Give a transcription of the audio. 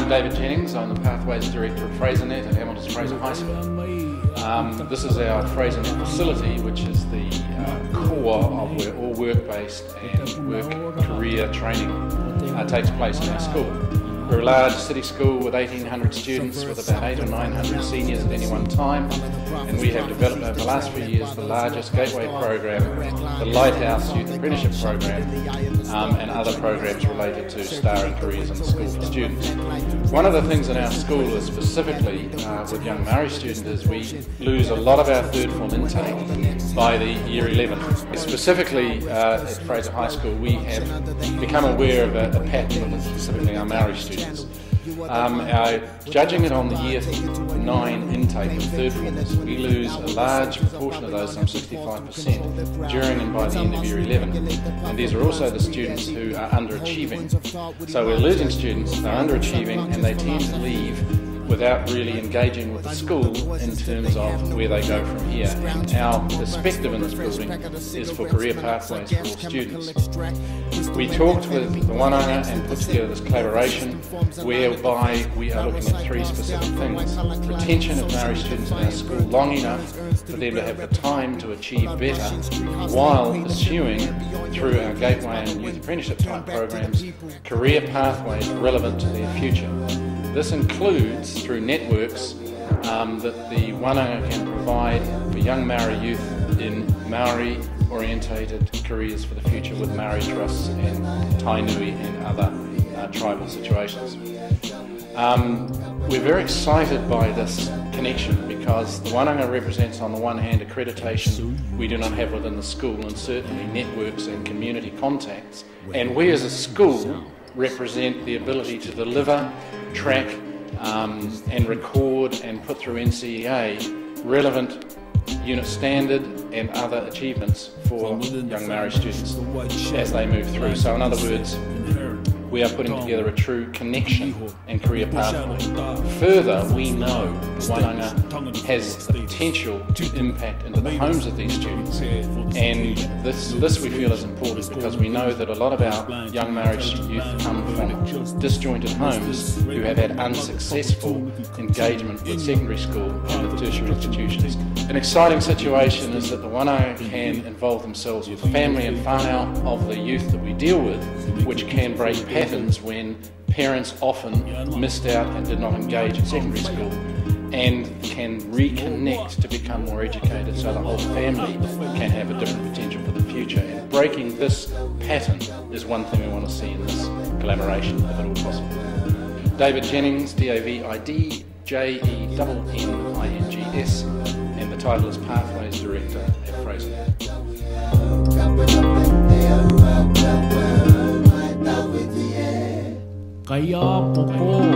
I'm David Jennings. I'm the Pathways Director at FraserNet at Hamilton's Fraser High School. This is our FraserNet facility, which is the core of where all work-based and work-career training takes place in our school. We're a large city school with 1,800 students with about 800 or 900 seniors at any one time, and we have developed over the last few years the largest Gateway program, the Lighthouse Youth Apprenticeship program, and other programs related to starring careers in the school for students. One of the things in our school is specifically with young Maori students is we lose a lot of our third form intake by the year 11. Specifically at Fraser High School we have become aware of a pattern with specifically our Maori students. Judging it on the year 9 intake of third formers, we lose a large proportion of those, some 65%, during and by the end of year 11. And these are also the students who are underachieving. So we're losing students, they're underachieving, and they tend to leave without really engaging with the school in terms of where they go from here. And our perspective in this building is for career pathways for all students. We talked with the wānanga and put together this collaboration whereby we are looking at 3 specific things. Retention of Maori students in our school long enough for them to have the time to achieve better while pursuing, through our Gateway and Youth Apprenticeship type programs, career pathways relevant to their future. This includes, through networks, that the wānanga can provide for young Maori youth in Maori-orientated careers for the future with Maori trusts and Tainui and other tribal situations. We're very excited by this connection because the wānanga represents, on the one hand, accreditation we do not have within the school, and certainly networks and community contacts. And we as a school represent the ability to deliver, track and record and put through NCEA relevant unit standard and other achievements for young Maori students as they move through. So in other words, we are putting together a true connection and career pathway. Further, we know wānanga has the potential to impact into the homes of these students, and this we feel is important because we know that a lot of our young Maori youth come from disjointed homes who have had unsuccessful engagement with secondary school and with tertiary institutions. An exciting situation is that the wānanga can involve themselves with family and whānau of the youth that we deal with, which can break patterns when parents often missed out and did not engage in secondary school, and can reconnect to become more educated so the whole family can have a different potential for the future. And breaking this pattern is one thing we want to see in this collaboration, if at all possible. David Jennings, David Jennings, and the title is Pathways Director at FraserNet. Kaya popo